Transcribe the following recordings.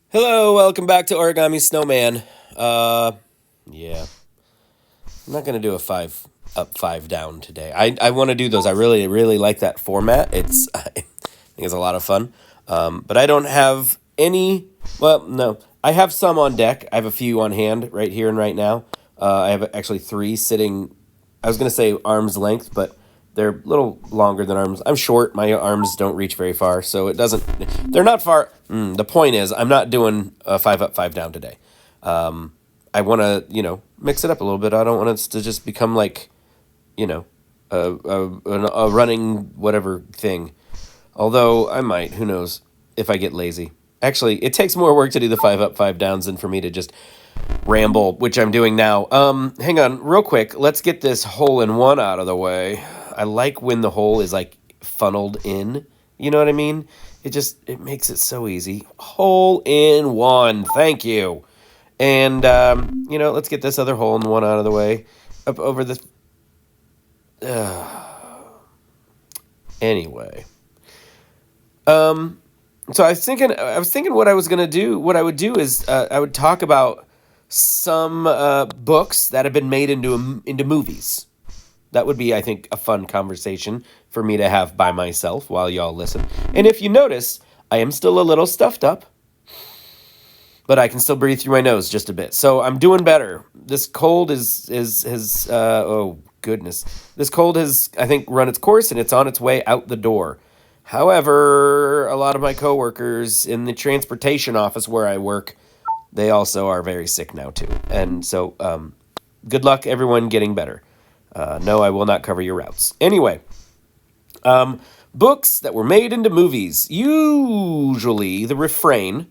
Hello, welcome back to Origami Snowman. Yeah, I'm not gonna do a five up, five down today. I want to do those. I really like that format. I think it's a lot of fun. But I don't have any. Well, no, I have some on deck. I have a few on hand right here and right now. I have actually three sitting. I was gonna say arm's length, but they're a little longer than arms. I'm short. My arms don't reach very far, so it doesn't. They're not far. The point is, I'm not doing a five up, five down today. I want to, mix it up a little bit. I don't want it to just become like, you know, a running whatever thing. Although I might, who knows, if I get lazy. Actually, it takes more work to do the five up, five downs than for me to just ramble, which I'm doing now. Hang on, real quick. Let's get this hole in one out of the way. I like when the hole is like funneled in. You know what I mean? It makes it so easy. Hole in one. Thank you. And let's get this other hole in one out of the way. Up over the. Anyway. So I was thinking what I was gonna do. What I would do is I would talk about some books that have been made into movies. That would be, I think, a fun conversation for me to have by myself while y'all listen. And if you notice, I am still a little stuffed up, but I can still breathe through my nose just a bit. So I'm doing better. This cold is oh goodness. This cold has, I think, run its course and it's on its way out the door. However, a lot of my coworkers in the transportation office where I work, they also are very sick now too. And so, good luck everyone getting better. No, I will not cover your routes. Anyway, books that were made into movies. Usually the refrain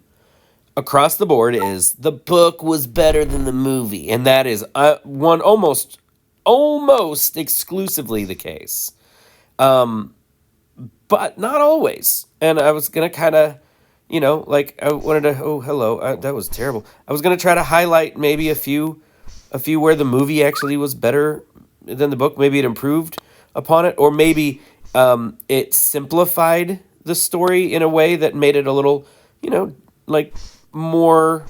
across the board is the book was better than the movie, and that is one almost exclusively the case, but not always. And I was gonna kind of, like I wanted to. Oh, hello, that was terrible. I was gonna try to highlight maybe a few where the movie actually was better than the book. Maybe it improved upon it, or maybe it simplified the story in a way that made it a little, like more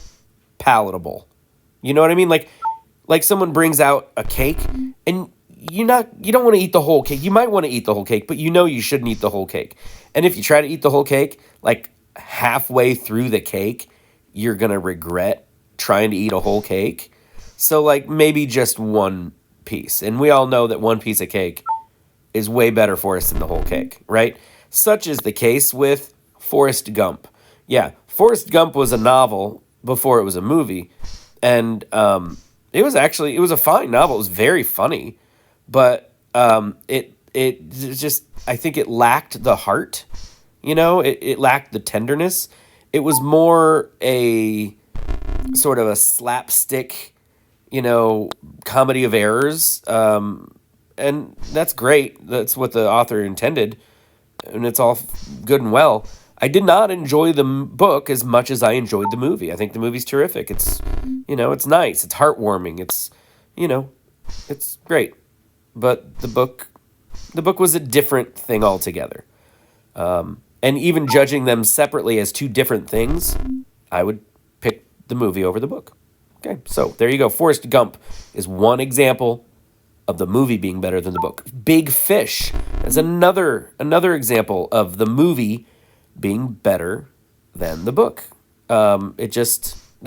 palatable. You know what I mean? Like someone brings out a cake and you don't want to eat the whole cake. You might want to eat the whole cake, but you shouldn't eat the whole cake. And if you try to eat the whole cake, like halfway through the cake, you're going to regret trying to eat a whole cake. So like maybe just one piece. And we all know that one piece of cake is way better for us than the whole cake, right? Such is the case with Forrest Gump. Yeah, Forrest Gump was a novel before it was a movie, and it was a fine novel. It was very funny, but it just, I think it lacked the heart. It lacked the tenderness. It was more a sort of a slapstick, comedy of errors. And that's great. That's what the author intended, and it's all good and well. I did not enjoy the book as much as I enjoyed the movie. I think the movie's terrific. It's nice. It's heartwarming. You know, it's great. But the book was a different thing altogether. And even judging them separately as two different things, I would pick the movie over the book. Okay, so there you go. Forrest Gump is one example of the movie being better than the book. Big Fish is another example of the movie being better than the book. There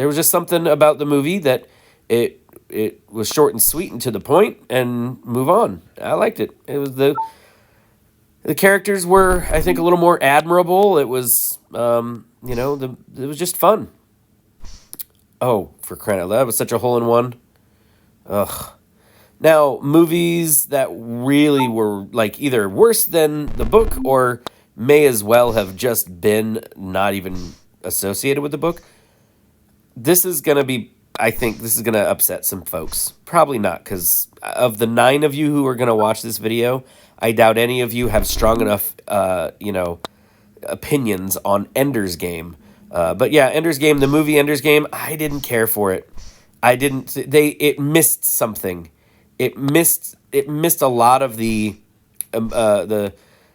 was just something about the movie that it was short and sweet and to the point and move on. I liked it. It was the characters were, I think, a little more admirable. It was it was just fun. Oh, for crying out loud, that was such a hole in one. Ugh. Now, movies that really were like either worse than the book or may as well have just been not even associated with the book. I think this is going to upset some folks. Probably not, because of the 9 of you who are going to watch this video, I doubt any of you have strong enough, opinions on Ender's Game. But yeah, Ender's Game, the movie Ender's Game, I didn't care for it. It missed something. It missed a lot of the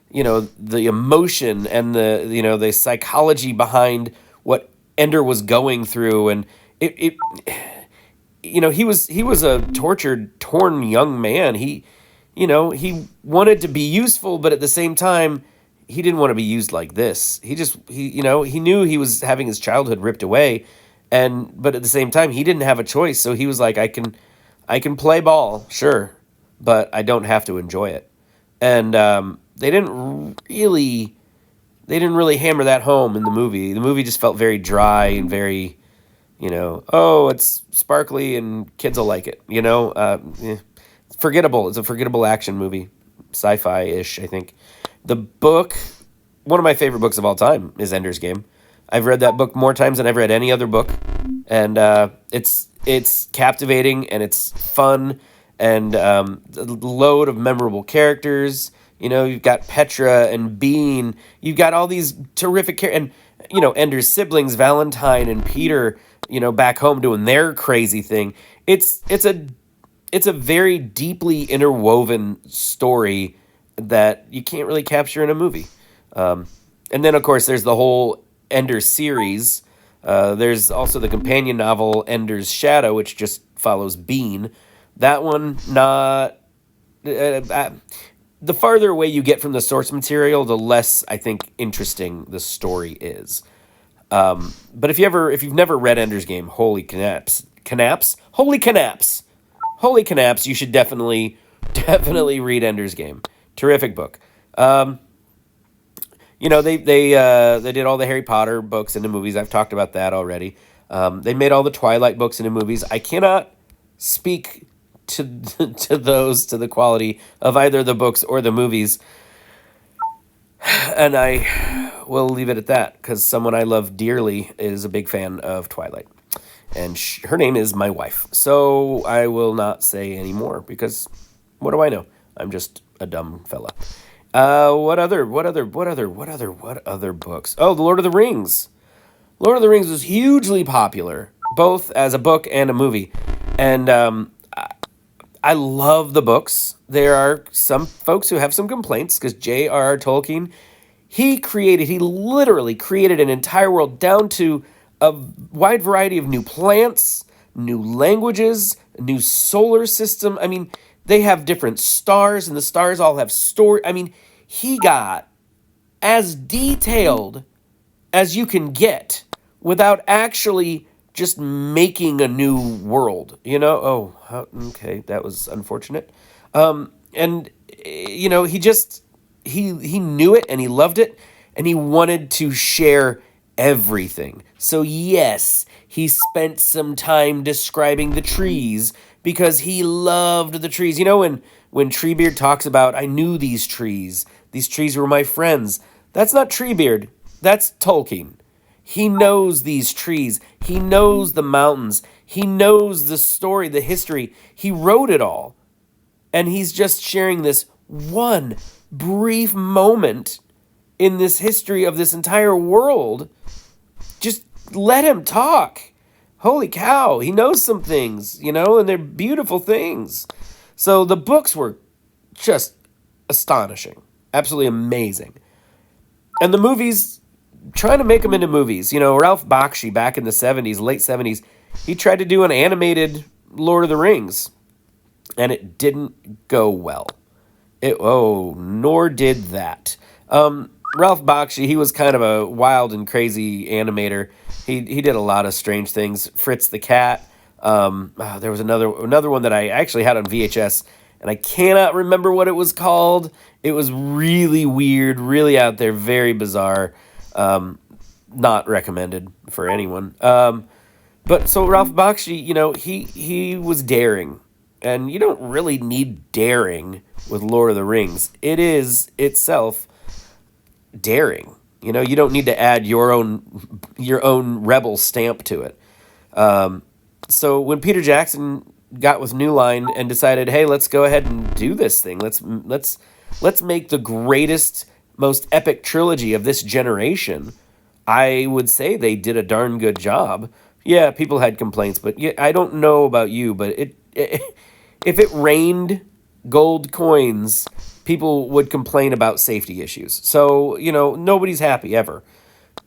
emotion and the psychology behind what Ender was going through, and it he was a tortured, torn young man. He wanted to be useful, but at the same time, he didn't want to be used like this. He knew he was having his childhood ripped away, but at the same time, he didn't have a choice. So he was like, I can play ball, sure, but I don't have to enjoy it. And they didn't really hammer that home in the movie. The movie just felt very dry and very, oh, it's sparkly and kids will like it. Forgettable. It's a forgettable action movie, sci-fi-ish, I think. The book, one of my favorite books of all time, is Ender's Game. I've read that book more times than I've read any other book, and it's captivating and it's fun and a load of memorable characters. You've got Petra and Bean. You've got all these terrific characters, and Ender's siblings, Valentine and Peter. Back home doing their crazy thing. It's a very deeply interwoven story that you can't really capture in a movie. And then, of course, there's the whole Ender series. There's also the companion novel Ender's Shadow, which just follows Bean. That one, not. The farther away you get from the source material, the less I think interesting the story is. But if you've never read Ender's Game, holy canaps, you should definitely read Ender's Game. Terrific book. They did all the Harry Potter books into movies. I've talked about that already. They made all the Twilight books into movies. I cannot speak to to the quality of either the books or the movies, and I will leave it at that because someone I love dearly is a big fan of Twilight, and her name is my wife. So I will not say any more because what do I know? I'm just a dumb fella. What other books? Oh, The Lord of the Rings. Lord of the Rings was hugely popular, both as a book and a movie. And I love the books. There are some folks who have some complaints because J.R.R. Tolkien, he literally created an entire world down to a wide variety of new plants, new languages, a new solar system. I mean, they have different stars, and the stars all have story. I mean, he got as detailed as you can get without actually just making a new world. Okay, that was unfortunate. And he knew it and he loved it and he wanted to share everything. So yes, he spent some time describing the trees because he loved the trees. When Treebeard talks about, I knew these trees were my friends. That's not Treebeard. That's Tolkien. He knows these trees. He knows the mountains. He knows the story, the history. He wrote it all. And he's just sharing this one brief moment in this history of this entire world. Just let him talk. Holy cow, he knows some things, and they're beautiful things. So the books were just astonishing. Absolutely amazing. And the movies, trying to make them into movies. Ralph Bakshi back in the 70s, late 70s, he tried to do an animated Lord of the Rings, and it didn't go well. Nor did that. Ralph Bakshi, he was kind of a wild and crazy animator. He did a lot of strange things. Fritz the Cat. There was another one that I actually had on VHS, and I cannot remember what it was called. It was really weird, really out there, very bizarre. Not recommended for anyone. But so Ralph Bakshi, he was daring. And you don't really need daring with Lord of the Rings. It is itself daring. You don't need to add your own rebel stamp to it. So when Peter Jackson got with New Line and decided, hey, let's go ahead and do this thing. Let's make the greatest, most epic trilogy of this generation. I would say they did a darn good job. Yeah, people had complaints, but yeah, I don't know about you, but if it rained gold coins, people would complain about safety issues. So, nobody's happy ever.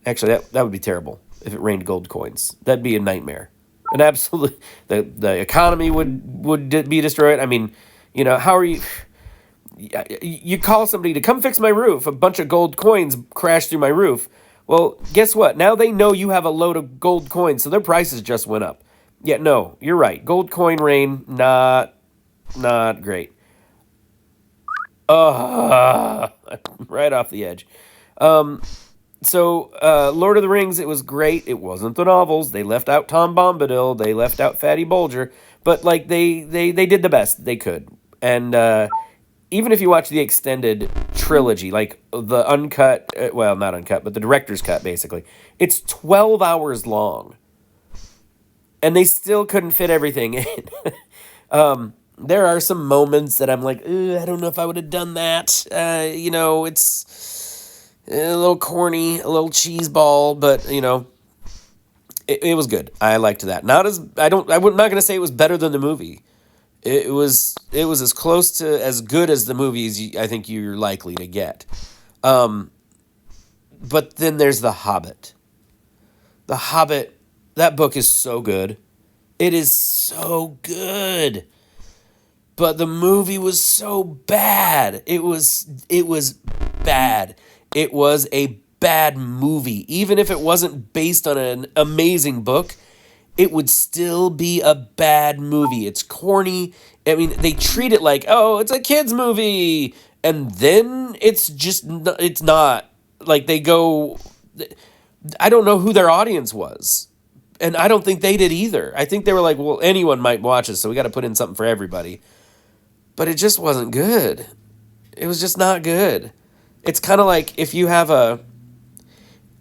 Actually, that would be terrible. if it rained gold coins. That'd be a nightmare. An absolute the economy would be destroyed. I mean, how are you? You call somebody to come fix my roof. A bunch of gold coins crash through my roof. Well, guess what? Now they know you have a load of gold coins, so their prices just went up. Yeah, no, you're right. Gold coin rain, not great. Right off the edge. So, Lord of the Rings, it was great. It wasn't the novels. They left out Tom Bombadil. They left out Fatty Bulger. But, like, they did the best they could. And even if you watch the extended trilogy, like the uncut, well, not uncut, but the director's cut, basically, it's 12 hours long. And they still couldn't fit everything in. There are some moments that I'm like, I don't know if I would have done that. It's a little corny, a little cheese ball, but it was good. I liked that. I'm not gonna say it was better than the movie. It was as close to as good as the movies I think you're likely to get. But then there's The Hobbit. The Hobbit, that book is so good. It is so good. But the movie was so bad. It was bad. It was a bad movie. Even if it wasn't based on an amazing book, it would still be a bad movie. It's corny. I mean, they treat it like, oh, it's a kid's movie. And then it's not. Like they go, I don't know who their audience was. And I don't think they did either. I think they were like, well, anyone might watch this, so we got to put in something for everybody. But it just wasn't good. It was just not good. It's kind of like if you have a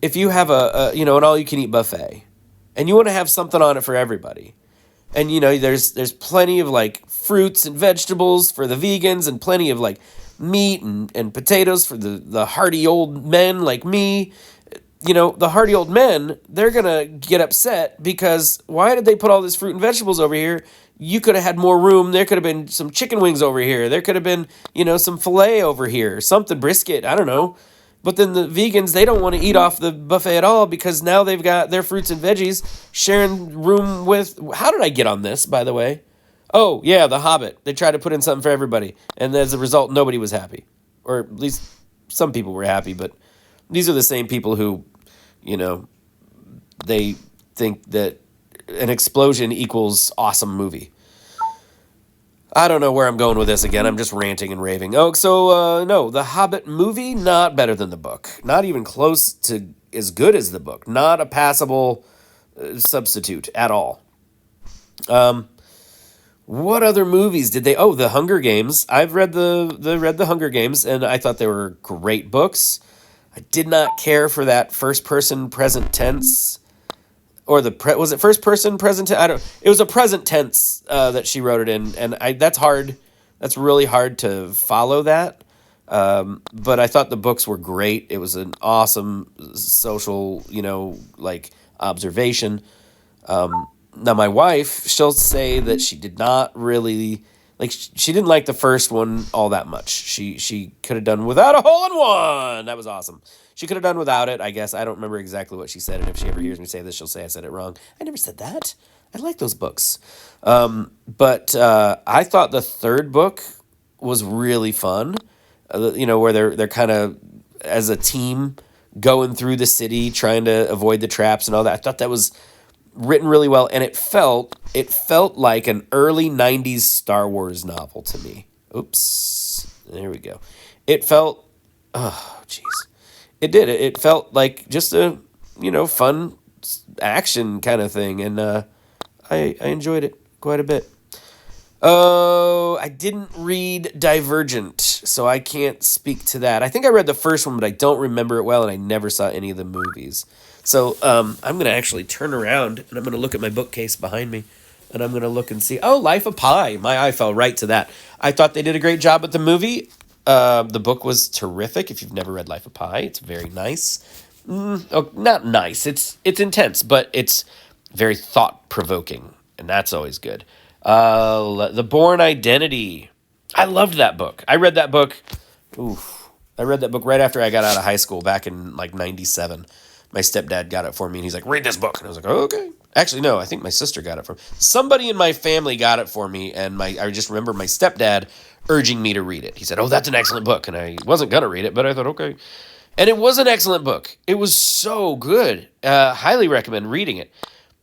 an all you can eat buffet, and you want to have something on it for everybody. And there's plenty of like fruits and vegetables for the vegans and plenty of like meat and potatoes for the hardy old men like me. The hardy old men, they're going to get upset because why did they put all this fruit and vegetables over here? You could have had more room. There could have been some chicken wings over here. There could have been, some filet over here, something brisket. I don't know. But then the vegans, they don't want to eat off the buffet at all because now they've got their fruits and veggies sharing room with... How did I get on this, by the way? Oh, yeah, The Hobbit. They tried to put in something for everybody. And as a result, nobody was happy. Or at least some people were happy, but these are the same people who, they think that an explosion equals awesome movie. I don't know where I'm going with this again. I'm just ranting and raving. Oh, so, no, the Hobbit movie, not better than the book. Not even close to as good as the book. Not a passable substitute at all. What other movies did they... Oh, The Hunger Games. I've read the Hunger Games, and I thought they were great books. I did not care for that first-person present tense... Or was it first person present? I don't. It was a present tense that she wrote it in, and that's hard. That's really hard to follow that. But I thought the books were great. It was an awesome social, like observation. Now my wife, she'll say that she did not really like. She didn't like the first one all that much. She could have done without a hole in one. That was awesome. She could have done without it, I guess. I don't remember exactly what she said, and if she ever hears me say this, she'll say I said it wrong. I never said that. I like those books. But I thought the third book was really fun, where they're kind of, as a team, going through the city, trying to avoid the traps and all that. I thought that was written really well, and it felt like an early 90s Star Wars novel to me. Oops. There we go. It felt... Oh, jeez. It did. It felt like just a, fun action kind of thing, and I enjoyed it quite a bit. Oh, I didn't read Divergent, so I can't speak to that. I think I read the first one, but I don't remember it well, and I never saw any of the movies. So I'm going to actually turn around, and I'm going to look at my bookcase behind me, and I'm going to look and see, oh, Life of Pi. My eye fell right to that. I thought they did a great job with the movie. The book was terrific. If you've never read Life of Pi, it's very nice. Not nice. It's intense, but it's very thought-provoking, and that's always good. The Bourne Identity. I loved that book. I read that book right after I got out of high school back in, like, 97. My stepdad got it for me, and he's like, read this book. And I was like, oh, okay. Actually, no, I think my sister got it for me. Somebody in my family got it for me, and I just remember my stepdad urging me to read it. He said, oh, that's an excellent book. And I wasn't going to read it, but I thought, okay. And it was an excellent book. It was so good. Highly recommend reading it.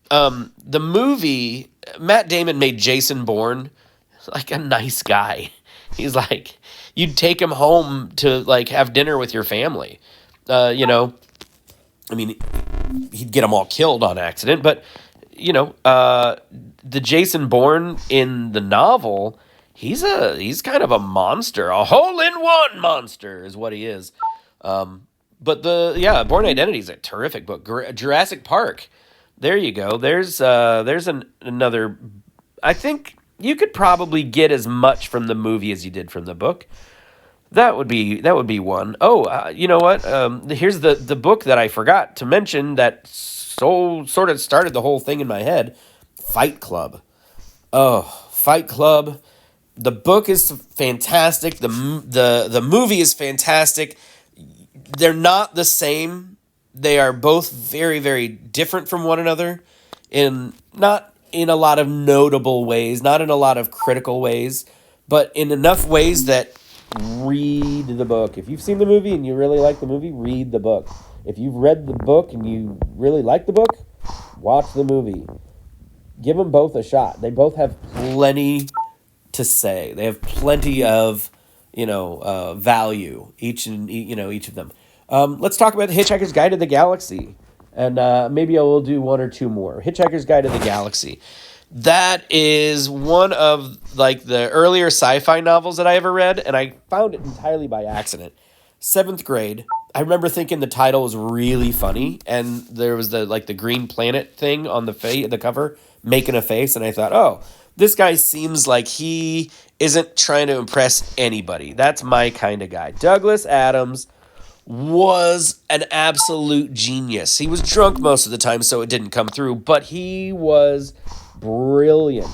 The movie, Matt Damon made Jason Bourne like a nice guy. He's like, you'd take him home to like have dinner with your family. I mean, he'd get them all killed on accident, but the Jason Bourne in the novel, he's kind of a monster, a hole-in-one monster is what he is. But Born Identity is a terrific book. Jurassic Park, there you go. There's another. I think you could probably get as much from the movie as you did from the book. That would be one. Oh, you know what? Here's the book that I forgot to mention that sort of started the whole thing in my head. Fight Club. Oh, Fight Club. The book is fantastic. The movie is fantastic. They're not the same. They are both very, very different from one another, not in a lot of notable ways, not in a lot of critical ways, but in enough ways that read the book. If you've seen the movie and you really like the movie, read the book. If you've read the book and you really like the book, watch the movie. Give them both a shot. They both have plenty to say. They have plenty of, value, each of them. Let's talk about The Hitchhiker's Guide to the Galaxy. And maybe I will do one or two more. Hitchhiker's Guide to the Galaxy. That is one of like the earlier sci-fi novels that I ever read, and I found it entirely by accident. 7th grade. I remember thinking the title was really funny, and there was the green planet thing on the cover, making a face, and I thought, oh, this guy seems like he isn't trying to impress anybody. That's my kind of guy. Douglas Adams was an absolute genius. He was drunk most of the time, so it didn't come through, but he was brilliant.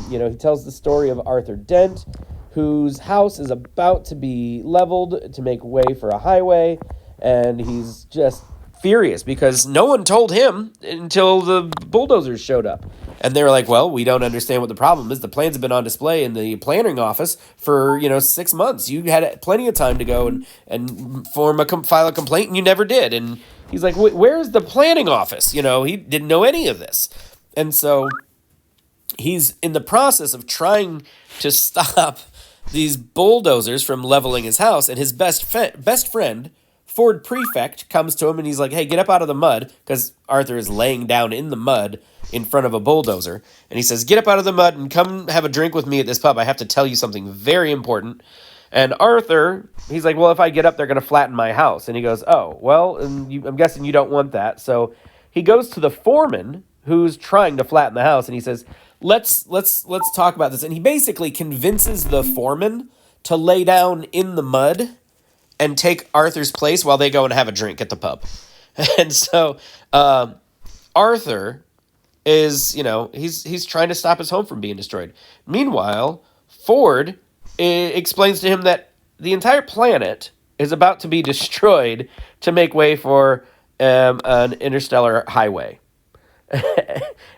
He tells the story of Arthur Dent, whose house is about to be leveled to make way for a highway, and he's just furious because no one told him until the bulldozers showed up. And they were like, well, we don't understand what the problem is. The plans have been on display in the planning office for, 6 months. You had plenty of time to go and file a complaint, and you never did. And he's like, where's the planning office? He didn't know any of this. And so he's in the process of trying to stop these bulldozers from leveling his house, and his best friend, Ford Prefect, comes to him, and he's like, hey, get up out of the mud, because Arthur is laying down in the mud in front of a bulldozer, and he says, get up out of the mud and come have a drink with me at this pub. I have to tell you something very important. And Arthur, he's like, well, if I get up, they're going to flatten my house. And he goes, oh, well, I'm guessing you don't want that. So he goes to the foreman, who's trying to flatten the house, and he says, let's talk about this. And he basically convinces the foreman to lay down in the mud and take Arthur's place while they go and have a drink at the pub. And so Arthur is, he's trying to stop his home from being destroyed. Meanwhile, Ford explains to him that the entire planet is about to be destroyed to make way for an interstellar highway.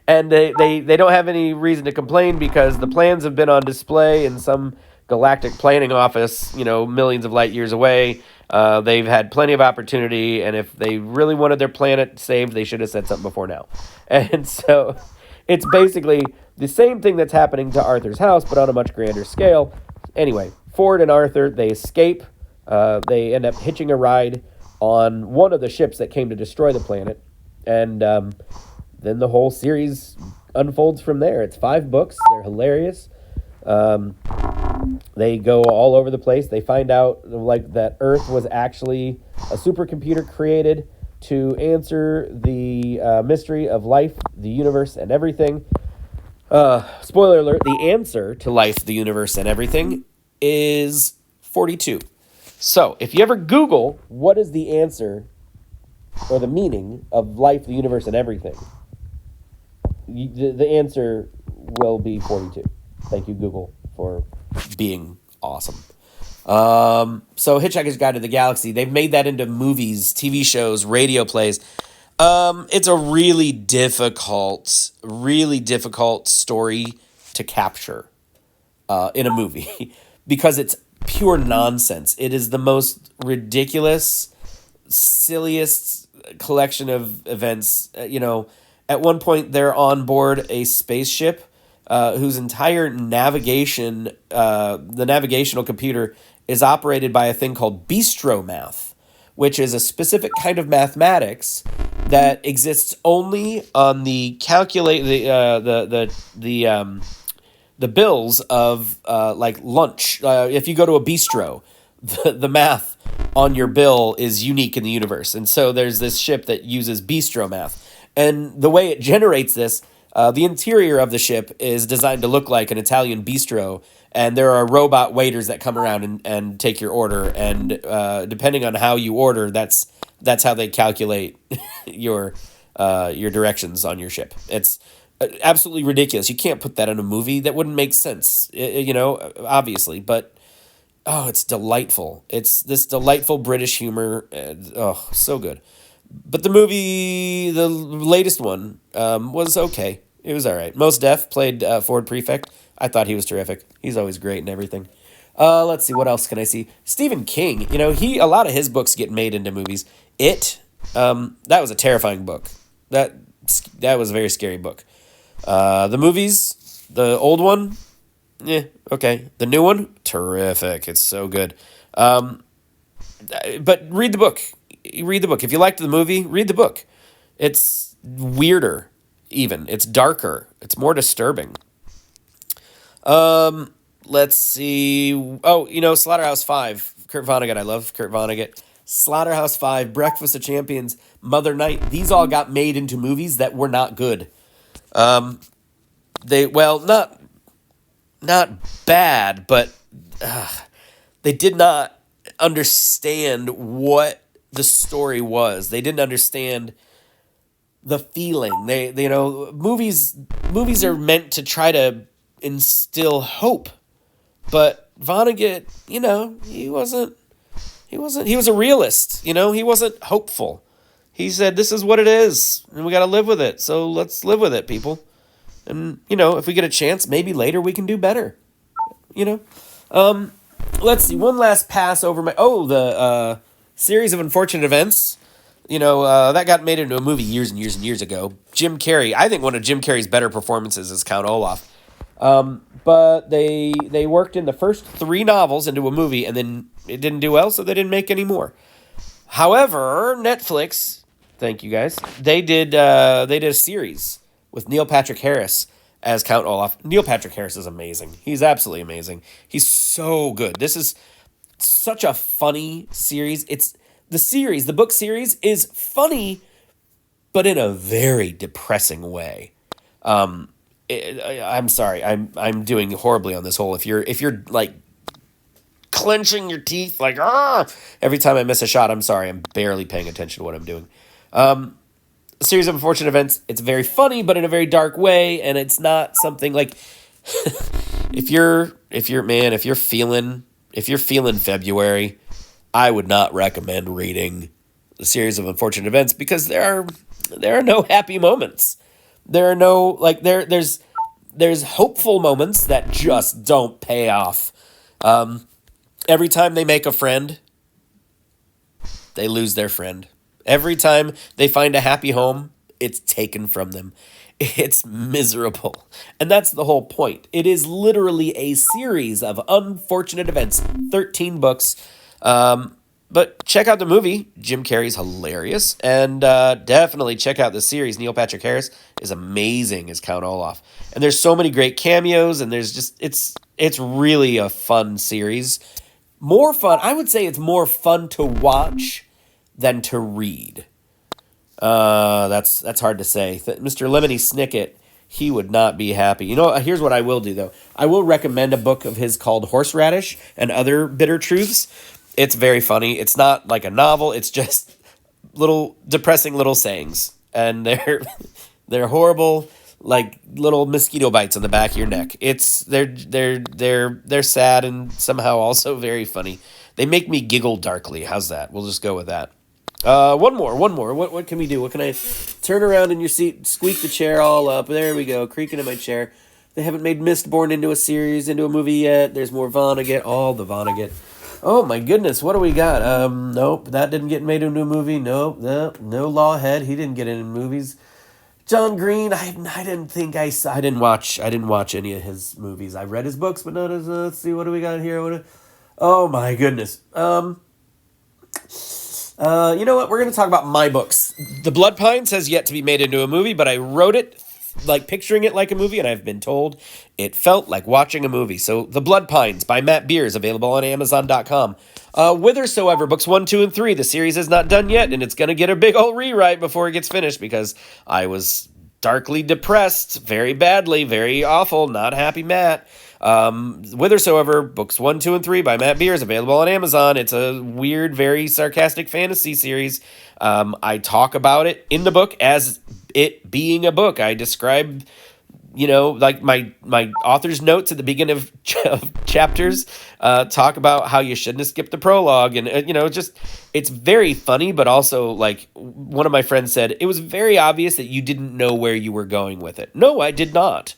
And they don't have any reason to complain because the plans have been on display in some galactic planning office, millions of light years away. They've had plenty of opportunity, and if they really wanted their planet saved, they should have said something before now. And so it's basically the same thing that's happening to Arthur's house, but on a much grander scale. Anyway, Ford and Arthur, they escape. They end up hitching a ride on one of the ships that came to destroy the planet. And then the whole series unfolds from there. It's 5 books. They're hilarious. They go all over the place. They find out that Earth was actually a supercomputer created to answer the mystery of life, the universe, and everything. Spoiler alert, the answer to life, the universe, and everything is 42. So if you ever Google what is the answer or the meaning of life, the universe, and everything, the answer will be 42. Thank you, Google, for being awesome. So Hitchhiker's Guide to the Galaxy, they've made that into movies, TV shows, radio plays. It's a really difficult story to capture in a movie because it's pure nonsense. It is the most ridiculous, silliest collection of events. At one point they're on board a spaceship whose entire the navigational computer, is operated by a thing called bistro math, which is a specific kind of mathematics that exists only on the calculate the bills of like lunch. If you go to a bistro, the math on your bill is unique in the universe. And so there's this ship that uses bistro math. And the way it generates this, the interior of the ship is designed to look like an Italian bistro. And there are robot waiters that come around and take your order. And depending on how you order, that's how they calculate your directions on your ship. It's absolutely ridiculous. You can't put that in a movie. That wouldn't make sense, obviously. But oh, it's delightful. It's this delightful British humor. Oh, so good. But the movie, the latest one, was okay. It was all right. Mos Def played Ford Prefect. I thought he was terrific. He's always great and everything. Let's see, what else can I see? Stephen King, a lot of his books get made into movies. That was a terrifying book. That was a very scary book. The movies, the old one, okay. The new one, terrific. It's so good. But read the book. Read the book. If you liked the movie, read the book. It's weirder, even. It's darker. It's more disturbing. Let's see. Oh, Slaughterhouse-Five. Kurt Vonnegut. I love Kurt Vonnegut. Slaughterhouse-Five, Breakfast of Champions, Mother Night. These all got made into movies that were not good. Not bad, but they did not understand what the story was. They didn't understand the feeling. Movies are meant to try to instill hope, but Vonnegut, he was a realist. He wasn't hopeful. He said, this is what it is, and we got to live with it. So let's live with it, people. And, if we get a chance, maybe later we can do better. Let's see. One last pass over the series of unfortunate events. That got made into a movie years and years and years ago. Jim Carrey. I think one of Jim Carrey's better performances is Count Olaf. But they worked in the first 3 novels into a movie, and then it didn't do well, so they didn't make any more. However, Netflix, thank you guys, they did a series with Neil Patrick Harris as Count Olaf. Neil Patrick Harris is amazing. He's absolutely amazing. He's so good. This is such a funny series. The book series is funny, but in a very depressing way. I'm sorry. I'm doing horribly on this whole. If you're like clenching your teeth like every time I miss a shot, I'm sorry. I'm barely paying attention to what I'm doing. A series of unfortunate events. It's very funny, but in a very dark way, and it's not something like if you're feeling February, I would not recommend reading the series of unfortunate events because there are no happy moments. There are no there's hopeful moments that just don't pay off. Every time they make a friend, they lose their friend. Every time they find a happy home, it's taken from them. It's miserable. And that's the whole point. It is literally a series of unfortunate events. 13 books. But check out the movie. Jim Carrey's hilarious. And definitely check out the series. Neil Patrick Harris is amazing as Count Olaf. And there's so many great cameos. And there's just, it's really a fun series. More fun. I would say it's more fun to watch than to read. That's hard to say. Mr. Lemony Snicket, he would not be happy. Here's what I will do, though. I will recommend a book of his called Horseradish and Other Bitter Truths. It's very funny. It's not like a novel. It's just depressing little sayings. And they're horrible, like little mosquito bites on the back of your neck. They're sad and somehow also very funny. They make me giggle darkly. How's that? We'll just go with that. One more. What can we do? What can I turn around in your seat, squeak the chair all up? There we go, creaking in my chair. They haven't made Mistborn into a series, into a movie yet. There's more Vonnegut, all the Vonnegut. Oh my goodness, what do we got? Nope, that didn't get made into a movie. Nope, no Lawhead, he didn't get into movies. John Green, I didn't think I saw. I didn't watch any of his movies. I read his books, but not his. Let's see, what do we got here? Oh my goodness. You know what? We're going to talk about my books. The Blood Pines has yet to be made into a movie, but I wrote it like picturing it like a movie, and I've been told it felt like watching a movie. So, The Blood Pines by Matt Beers, available on Amazon.com. Whithersoever, books 1, 2, and 3. The series is not done yet, and it's going to get a big old rewrite before it gets finished because I was darkly depressed, very badly, very awful, not happy Matt. Whithersoever, books 1, 2, and 3 by Matt Beers, available on Amazon. It's a weird, very sarcastic fantasy series. I talk about it in the book as it being a book. I describe, like my author's notes at the beginning of chapters talk about how you shouldn't have skipped the prologue. And, it's very funny, but also, like, one of my friends said, it was very obvious that you didn't know where you were going with it. No, I did not.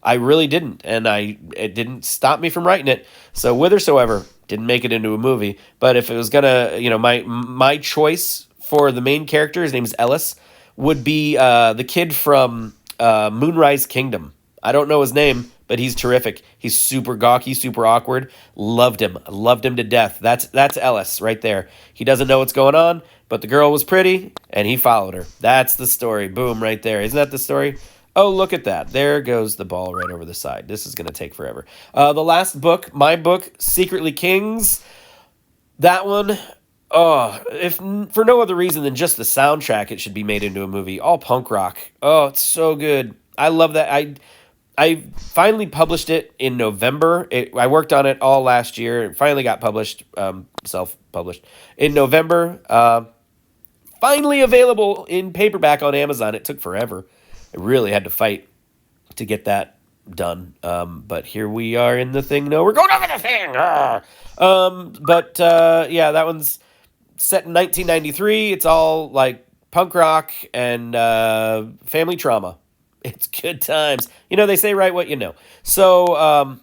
I really didn't, and it didn't stop me from writing it. So Whithersoever didn't make it into a movie, but if it was gonna, my choice for the main character, his name is Ellis, would be the kid from Moonrise Kingdom. I don't know his name, but he's terrific. He's super gawky, super awkward. Loved him to death. That's Ellis right there. He doesn't know what's going on, but the girl was pretty, and he followed her. That's the story. Boom, right there. Isn't that the story? Oh, look at that. There goes the ball right over the side. This is going to take forever. The last book, my book, Secretly Kings. That one, if for no other reason than just the soundtrack, it should be made into a movie. All punk rock. Oh, it's so good. I love that. I finally published it in November. I worked on it all last year. It finally got published, self-published, in November. Finally available in paperback on Amazon. It took forever. I really had to fight to get that done. But here we are in the thing. No, we're going over the thing. Yeah, that one's set in 1993. It's all like punk rock and family trauma. It's good times. They say write what you know. So,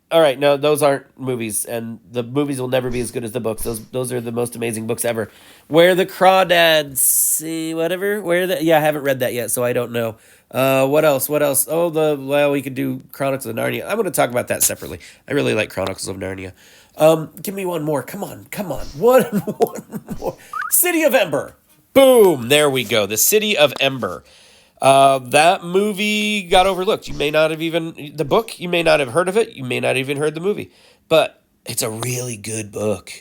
all right, no, those aren't movies, and the movies will never be as good as the books. Those are the most amazing books ever. Where the Crawdads see whatever. I haven't read that yet, so I don't know. What else? Oh, we could do Chronicles of Narnia. I'm going to talk about that separately. I really like Chronicles of Narnia. Give me one more. Come on. One more. City of Ember. Boom. There we go. The City of Ember. That movie got overlooked. You may not have the book, you may not have heard of it. You may not even heard the movie, but it's a really good book.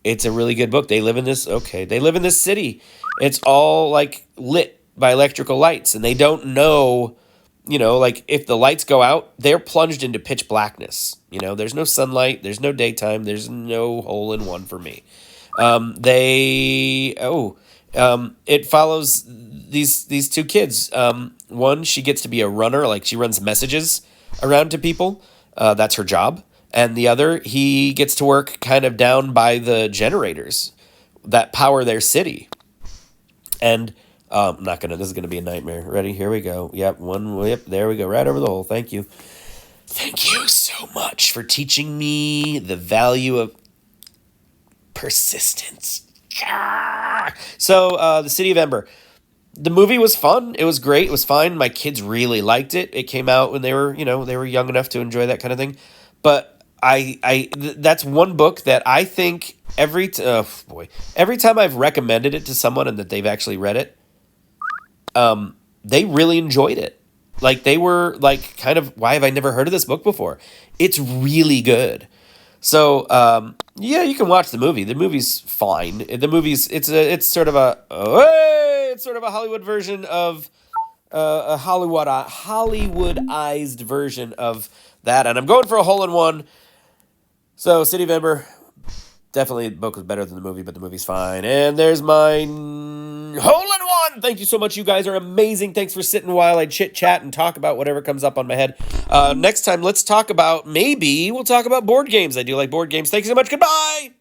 It's a really good book. They live in this city. It's all like lit by electrical lights, and they don't know, like if the lights go out, they're plunged into pitch blackness. There's no sunlight, there's no daytime, there's no hole in one for me. It follows these two kids. One, she gets to be a runner, like she runs messages around to people. That's her job. And the other, he gets to work kind of down by the generators that power their city. And this is gonna be a nightmare. Ready? Here we go. Yep, there we go, right over the hole. Thank you. Thank you so much for teaching me the value of persistence. So, the City of Ember. The movie was fun. It was great. It was fine. My kids really liked it. It came out when they were young enough to enjoy that kind of thing. But that's one book that I think every time I've recommended it to someone and that they've actually read it, they really enjoyed it. Like they were like, kind of, why have I never heard of this book before? It's really good. So, you can watch the movie. The movie's fine. It's sort of a Hollywood version of a Hollywoodized version of that. And I'm going for a hole in one. So, City of Ember, definitely the book was better than the movie, but the movie's fine. And there's my hole in one. Thank you so much. You guys are amazing. Thanks for sitting while I chit chat and talk about whatever comes up on my head. Next time, we'll talk about board games. I do like board games. Thank you so much. Goodbye.